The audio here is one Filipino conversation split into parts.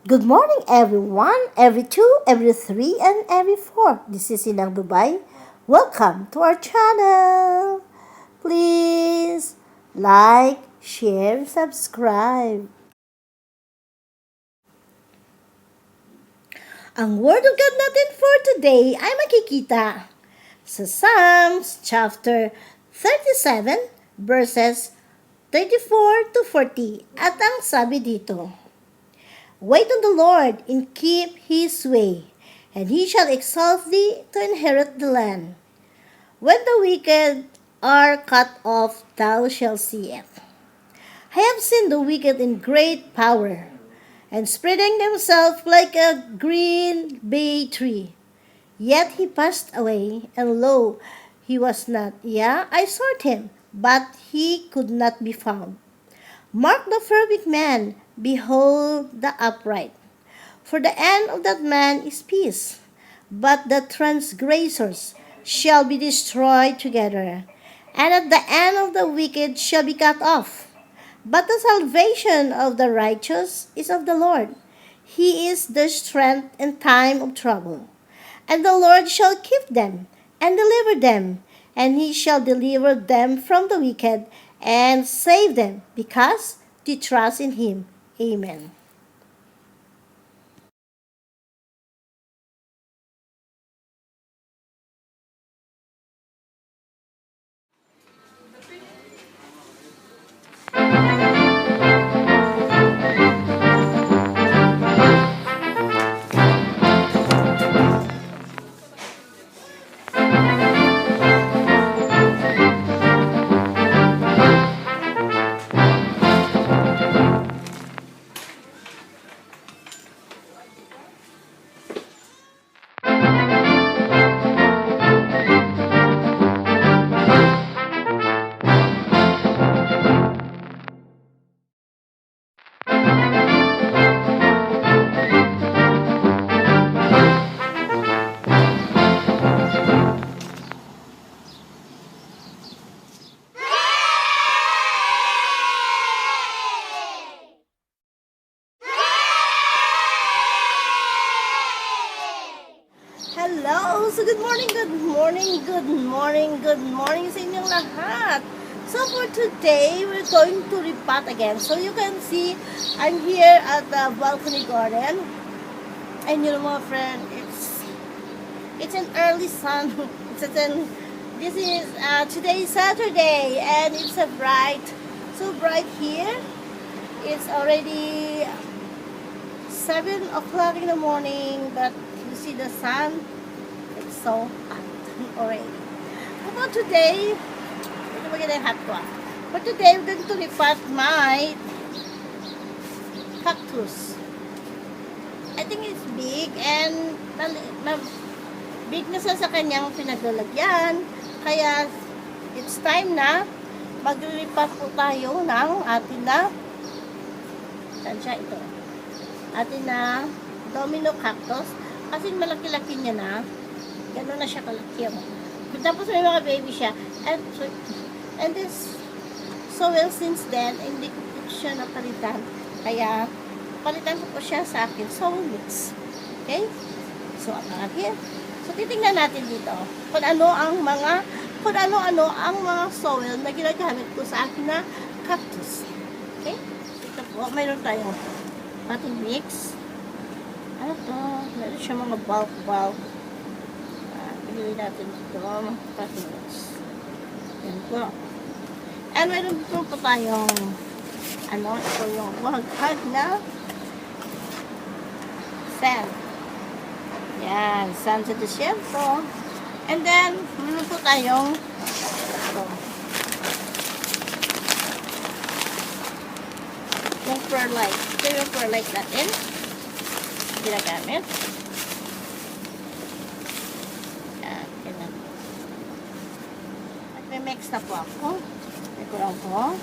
Good morning, everyone. Every two, every three, and every four. This is Inang Dubai. Welcome to our channel. Please like, share, subscribe. Ang Word of God natin for today ay makikita sa Psalms chapter 37 verses 34 to 40. At ang sabi dito, Wait on the Lord and keep His way, and He shall exalt thee to inherit the land. When the wicked are cut off, thou shalt see it. I have seen the wicked in great power, and spreading themselves like a green bay tree. Yet he passed away, and lo, he was not. Yeah, I sought him, but he could not be found. Mark the perfect man, behold the upright. For the end of that man is peace, but the transgressors shall be destroyed together, and at the end of the wicked shall be cut off. But the salvation of the righteous is of the Lord. He is their strength in time of trouble. And the Lord shall keep them and deliver them, and He shall deliver them from the wicked and save them, because they trust in Him. Amen. Hello! So good morning sa inyong lahat. So for today, we're going to repot again. So you can see, I'm here at the balcony garden. And you know mga friend, it's an early sun. This is today is Saturday, and it's so bright here. It's already 7 o'clock in the morning, but you see the sun, it's so hot already. About today, ito maganda yung hot ko. For today, we're going to repot my cactus. I think it's big, and big na sa kanyang pinaglalagyan. Kaya, it's time na mag-repot po tayo ng atin na, saan siya ito? Atin na Domino cactus. Kasi malaki-laki niya na. Gano'n na siya kalaki. Tapos may mga baby siya. And this soil since then, hindi ko siya napalitan. Kaya, palitan ko po siya sa akin soil mix. Okay? So, abangan here. So, titingnan natin dito kung ano-ano ang mga soil na ginagamit ko sa akin na cactus. Okay? Ito po, mayroon tayong potting mix. Ano to? Meron siya mga bulk. Piliin natin ito. Potting mix. Yan po. And meron po tayong ito yung wag na sand. Yan. Sand sa desierto. And then, meron po tayong ito. Yung perlite. Ito yung perlite natin. Ginagamit. Yan. Ganyan. At may mix na po ako. May kurang po.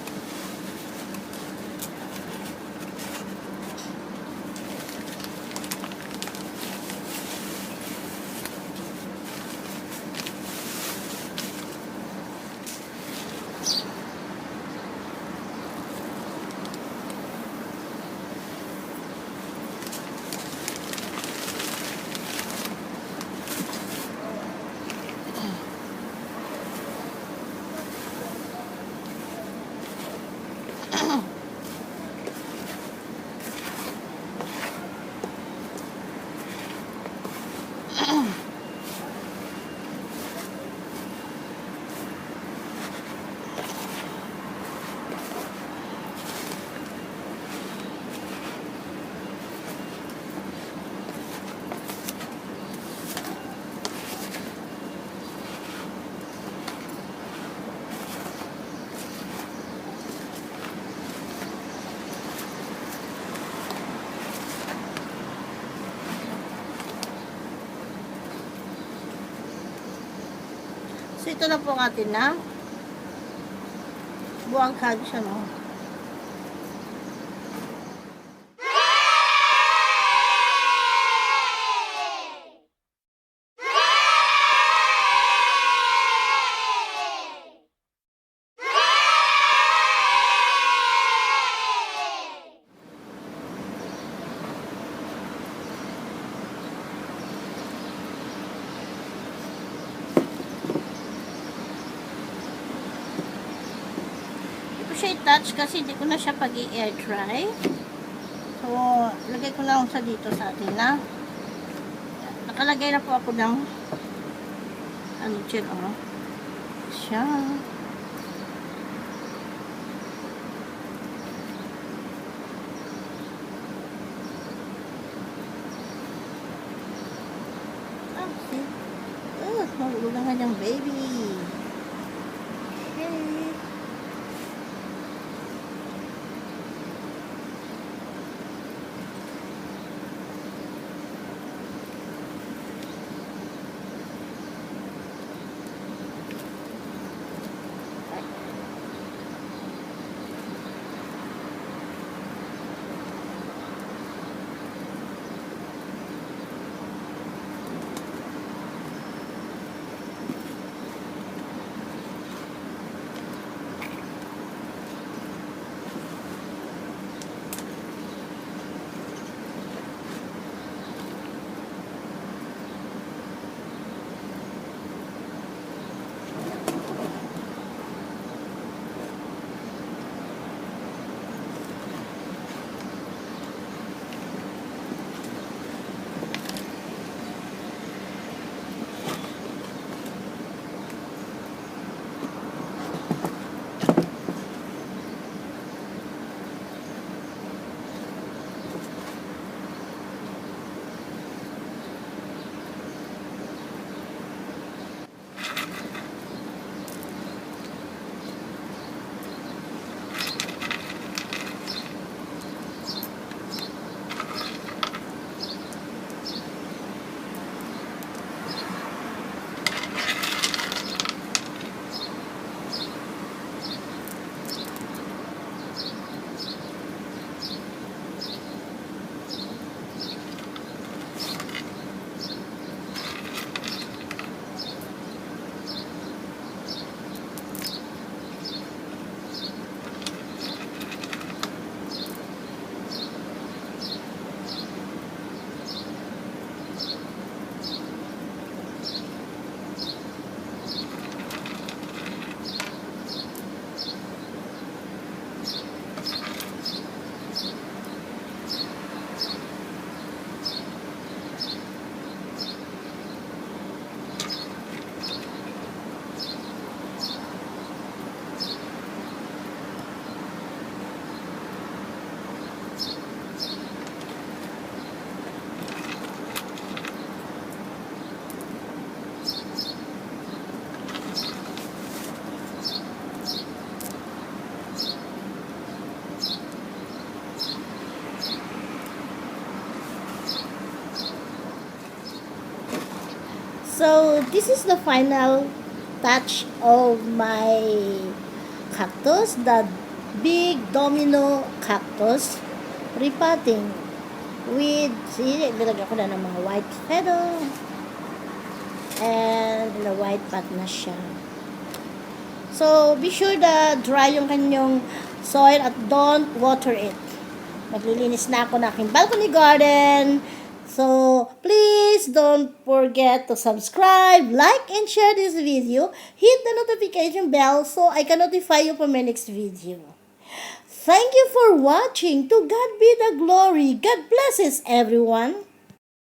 So, ito na po ang atin na buwang kag siya, no? Siya i-touch kasi hindi ko na siya pag-i-air dry. So, lagay ko lang sa dito sa atin na. Nakalagay na po ako ng ano dyan, oh. Siya. Ah, see? Oh, magulang nga niyang baby. Okay. So, this is the final touch of my cactus, the big Domino Cactus Re Potting with, see, nilagyan ko na ng mga white feather and the white pot na siya. So, be sure na dry yung kanyang soil at don't water it. Maglilinis na ako ng aking balcony garden. So, please don't forget to subscribe, like, and share this video. Hit the notification bell so I can notify you for my next video. Thank you for watching. To God be the glory. God blesses everyone.